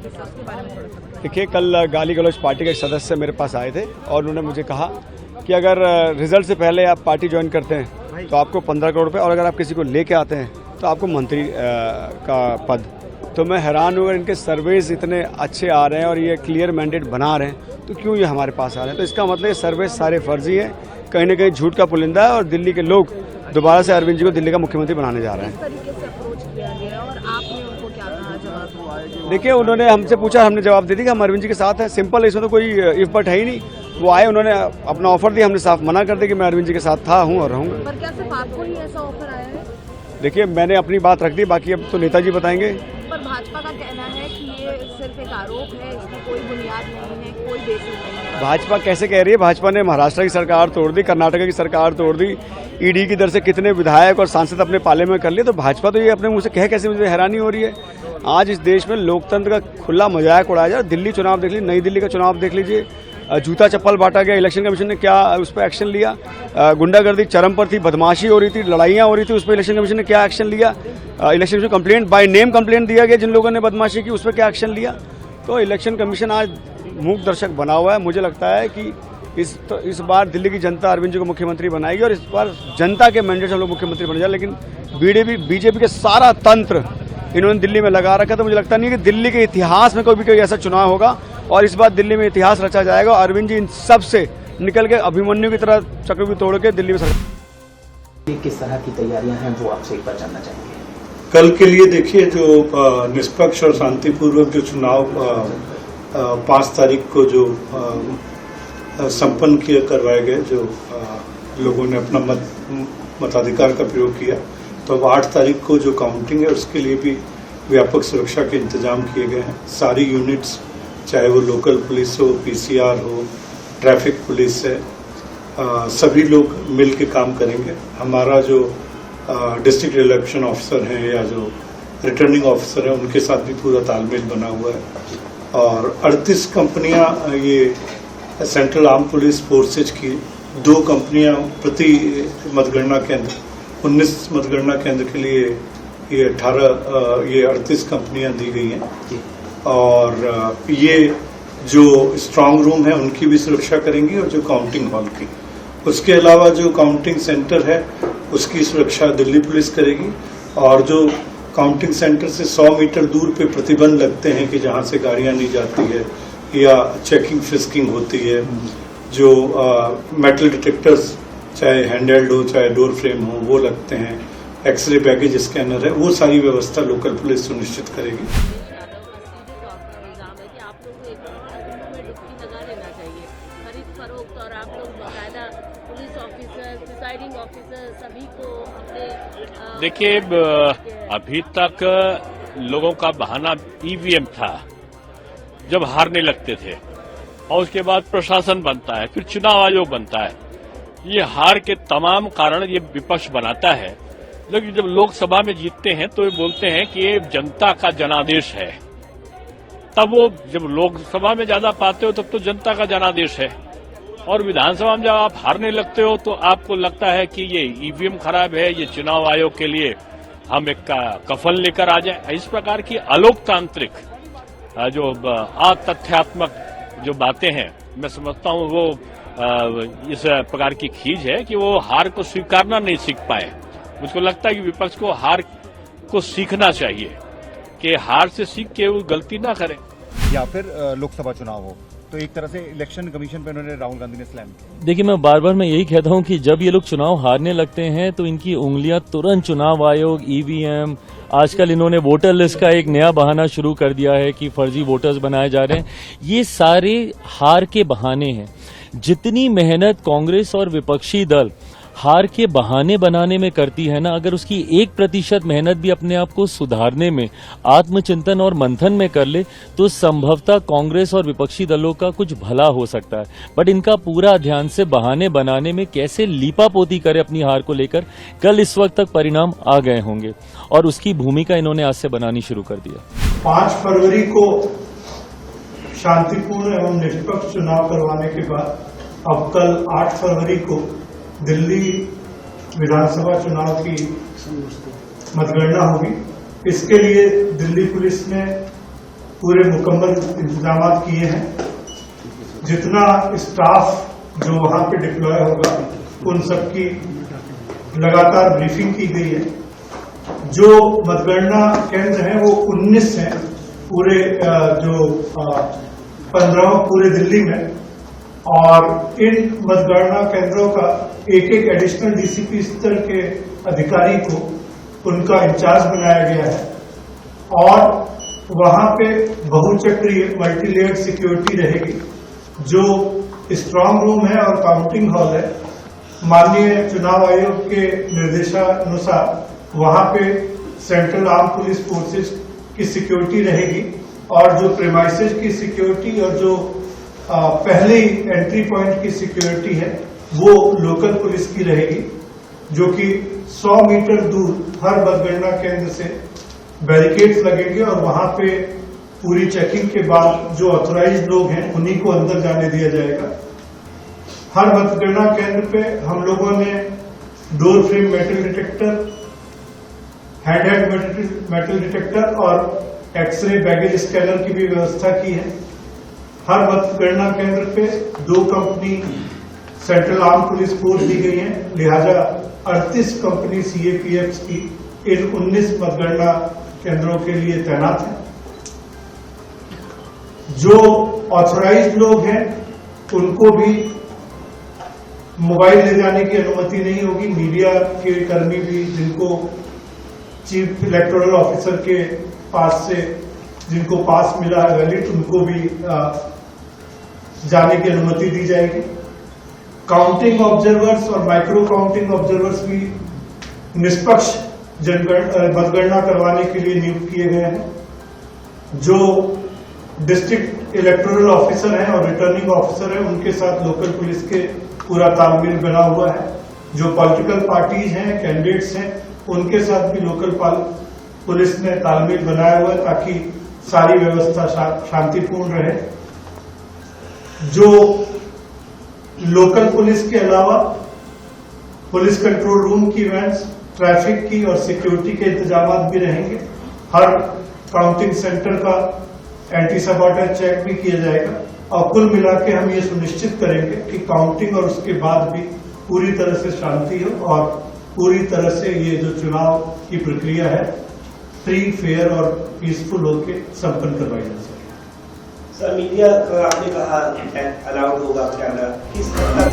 जिससे उसके बारे में थोड़ा सा। देखिए, कल गाली गलौज पार्टी के एक सदस्य मेरे पास आए थे और उन्होंने मुझे कहा कि अगर रिजल्ट से पहले आप पार्टी ज्वाइन करते हैं तो आपको 15 करोड़ रुपए, और अगर आप किसी को लेके आते हैं तो आपको मंत्री का पद। तो मैं हैरान हूँ, अगर इनके सर्वेज इतने अच्छे आ रहे हैं और ये क्लियर मैंडेट बना रहे हैं तो क्यों ये हमारे पास आ रहे हैं। तो इसका मतलब ये सर्वेज सारे फर्जी है, कहीं ना कहीं झूठ का पुलिंदा है और दिल्ली के लोग दोबारा से अरविंद जी को दिल्ली का मुख्यमंत्री बनाने जा रहे हैं। किस तरीके से अप्रोच किया गया और आपने उनको क्या कहा जवाब? देखिए, उन्होंने हमसे पूछा, हमने जवाब दे दिया कि हम अरविंद जी के साथ हैं। सिंपल, इसमें तो कोई इफ बट है ही नहीं। वो आए, उन्होंने अपना ऑफर दिया, हमने साफ मना कर दिया कि मैं अरविंद जी के साथ था, हूँ और रहूँगा। पर क्या सिर्फ आपको ही ऐसा ऑफर आया है? देखिए, मैंने अपनी बात रख दी, बाकी अब तो नेताजी बताएंगे। पर भाजपा का कहना है कि ये सिर्फ एक आरोप है, इसमें कोई बुनियाद नहीं है, कोई बेसिस नहीं है। भाजपा कैसे कह रही है? भाजपा ने महाराष्ट्र की सरकार तोड़ दी, कर्नाटक की सरकार तोड़ दी, ईडी की दर से कितने विधायक और सांसद अपने पाले में कर लिए। तो भाजपा तो ये अपने मुंह से कह कैसे, मुझे हैरानी हो रही है। आज इस देश में लोकतंत्र का खुला मजाक उड़ाया जा रहा है। दिल्ली चुनाव देख लीजिए, नई दिल्ली का चुनाव देख लीजिए, जूता चप्पल बांटा गया। इलेक्शन कमीशन ने क्या उस पर एक्शन लिया? गुंडागर्दी चरम पर थी, बदमाशी हो रही थी, लड़ाइयां हो रही थी, उस पर इलेक्शन कमीशन ने क्या एक्शन लिया? Election commission complaint by name complaint दिया गया जिन लोगों ने बदमाशी की, उस पर क्या एक्शन लिया? तो इलेक्शन कमीशन आज मूक दर्शक बना हुआ है। मुझे लगता है कि इस बार दिल्ली की जनता अरविंद जी को मुख्यमंत्री बनाएगी और इस बार जनता के मैंडेट से हम लोग मुख्यमंत्री बन जाए। लेकिन बीजेपी के सारा तंत्र इन्होंने दिल्ली में लगा रखा। तो मुझे लगता नहीं कि दिल्ली के इतिहास में कोई ऐसा चुनाव होगा और इस बार दिल्ली में इतिहास रचा जाएगा। अरविंद जी इन सब से निकल के अभिमन्यु की तरह चक्रव्यूह तोड़ के दिल्ली में किस तरह की तैयारियां हैं वो आपसे एक बार जानना चाहेंगे। कल के लिए देखिए, जो निष्पक्ष और शांतिपूर्वक जो चुनाव 5 तारीख को जो संपन्न करवाए गए, जो लोगों ने अपना मताधिकार का प्रयोग किया, तो अब 8 तारीख को जो काउंटिंग है उसके लिए भी व्यापक सुरक्षा के इंतजाम किए गए हैं। सारी यूनिट्स, चाहे वो लोकल पुलिस हो, पीसीआर हो, ट्रैफिक पुलिस है, सभी लोग मिल के काम करेंगे। हमारा जो डिस्ट्रिक्ट इलेक्शन ऑफिसर हैं या जो रिटर्निंग ऑफिसर हैं, उनके साथ भी पूरा तालमेल बना हुआ है। और 38 कंपनियां, ये सेंट्रल आर्म पुलिस फोर्सेज की 2 कंपनियां प्रति मतगणना केंद्र, 19 मतगणना केंद्र के लिए ये 38 कंपनियां दी गई हैं। और ये जो स्ट्रांग रूम है उनकी भी सुरक्षा करेंगी और जो काउंटिंग हॉल की, उसके अलावा जो काउंटिंग सेंटर है उसकी सुरक्षा दिल्ली पुलिस करेगी। और जो काउंटिंग सेंटर से 100 मीटर दूर पे प्रतिबंध लगते हैं कि जहां से गाड़ियां नहीं जाती है या चेकिंग फिस्किंग होती है, जो मेटल डिटेक्टर्स चाहे हैंडहेल्ड हो चाहे डोर फ्रेम हो वो लगते हैं, एक्सरे बैगेज स्कैनर है, वो सारी व्यवस्था लोकल पुलिस सुनिश्चित करेगी। देखिए, अभी तक लोगों का बहाना ईवीएम था, जब हारने लगते थे, और उसके बाद प्रशासन बनता है, फिर चुनाव आयोग बनता है। ये हार के तमाम कारण ये विपक्ष बनाता है। लेकिन जब लोकसभा में जीतते हैं तो ये बोलते हैं कि ये जनता का जनादेश है। तब वो जब लोकसभा में ज्यादा पाते हो तब तो जनता का जनादेश है, और विधानसभा में जब आप हारने लगते हो तो आपको लगता है कि ये ईवीएम खराब है, ये चुनाव आयोग के लिए हम एक कफन लेकर आ जाए। इस प्रकार की अलोकतांत्रिक जो अतथ्यात्मक जो बातें हैं, मैं समझता हूं वो इस प्रकार की खींच है कि वो हार को स्वीकारना नहीं सीख पाए। मुझको लगता है कि विपक्ष को हार को सीखना चाहिए, कि हार से सीख के वो गलती ना करें। या फिर लोकसभा चुनाव हो तो एक तरह से इलेक्शन कमीशन पे उन्होंने राहुल गांधी ने स्लैम किया। देखिए, मैं बार बार यही कहता हूं कि जब ये लोग चुनाव हारने लगते हैं तो इनकी उंगलियां तुरंत चुनाव आयोग, ईवीएम, आजकल इन्होंने वोटर लिस्ट का एक नया बहाना शुरू कर दिया है कि फर्जी वोटर्स बनाए जा रहे हैं। ये सारे हार के बहाने हैं। जितनी मेहनत कांग्रेस और विपक्षी दल हार के बहाने बनाने में करती है ना, अगर उसकी 1% मेहनत भी अपने आप को सुधारने में, आत्मचिंतन और मंथन में कर ले तो संभवतः कांग्रेस और विपक्षी दलों का कुछ भला हो सकता है। बट इनका पूरा ध्यान से बहाने बनाने में कैसे लीपापोती करे अपनी हार को लेकर, कल इस वक्त तक परिणाम आ गए होंगे और उसकी भूमिका इन्होंने आज से बनानी शुरू कर दिया। 5 फरवरी को शांतिपूर्ण एवं निष्पक्ष चुनाव करवाने के बाद अब कल 8 फरवरी को दिल्ली विधानसभा चुनाव की मतगणना होगी। इसके लिए दिल्ली पुलिस ने पूरे मुकम्मल इंतजाम किए हैं। जितना स्टाफ जो वहां पे डिप्लॉय होगा उन सबकी लगातार ब्रीफिंग की गई है। जो मतगणना केंद्र हैं वो 19 हैं पूरे जो 15 पूरे दिल्ली में, और इन मतगणना केंद्रों का एक एक एडिशनल डीसीपी स्तर के अधिकारी को उनका इंचार्ज बनाया गया है, और वहां पे बहुचक्रीय मल्टीलेयर्ड सिक्योरिटी रहेगी। जो स्ट्रांग रूम है और काउंटिंग हॉल है, माननीय चुनाव आयोग के निर्देशानुसार वहां पे सेंट्रल आर्म पुलिस फोर्सेस की सिक्योरिटी रहेगी, और जो प्रेमाइसेस की सिक्योरिटी और जो पहले ही एंट्री पॉइंट की सिक्योरिटी है वो लोकल पुलिस की रहेगी, जो कि 100 मीटर दूर हर मतगणना केंद्र से बैरिकेड्स लगेंगे, और वहां पे पूरी चेकिंग के बाद जो ऑथराइज्ड लोग हैं उन्हीं को अंदर जाने दिया जाएगा। हर मतगणना केंद्र पे हम लोगों ने door frame metal detector, hand metal detector और एक्सरे बैगेज स्कैनर की भी व्यवस्था की है। हर मतगणना केंद्र पे 2 company central arm police force दी गई है, लिहाजा 38 कंपनी सीएपीएफ की इन 19 मतगणना केंद्रों के लिए तैनात है। जो ऑथराइज्ड लोग हैं उनको भी मोबाइल ले जाने की अनुमति नहीं होगी। मीडिया के कर्मी भी जिनको चीफ इलेक्टोरल ऑफिसर के पास से जिनको पास मिला है वैलिड, उनको भी जाने की अनुमति दी जाएगी। काउंटिंग ऑब्जर्वर्स और माइक्रो काउंटिंग ऑब्जर्वर्स भी निष्पक्ष मतगणना करवाने के लिए नियुक्त किए गए हैं। जो डिस्ट्रिक्ट इलेक्टोरल ऑफिसर हैं और रिटर्निंग ऑफिसर हैं उनके साथ लोकल पुलिस के पूरा तालमेल बना हुआ है। जो पॉलिटिकल पार्टीज हैं, कैंडिडेट्स हैं, उनके साथ भी लोकल पुलिस ने तालमेल बनाया हुआ है ताकि सारी व्यवस्था शांतिपूर्ण रहे। जो लोकल पुलिस के अलावा पुलिस कंट्रोल रूम की वैन्स, ट्रैफिक की और सिक्योरिटी के इंतजाम भी रहेंगे। हर काउंटिंग सेंटर का एंटी सबॉर्टर चेक भी किया जाएगा, और कुल मिला के हम ये सुनिश्चित करेंगे कि काउंटिंग और उसके बाद भी पूरी तरह से शांति हो और पूरी तरह से ये जो चुनाव की प्रक्रिया है फ्री, फेयर और पीसफुल होकर संपन्न करवाई जा सके। सर, मीडिया आपने कहा अलाउड होगा कैमरा, किस तरह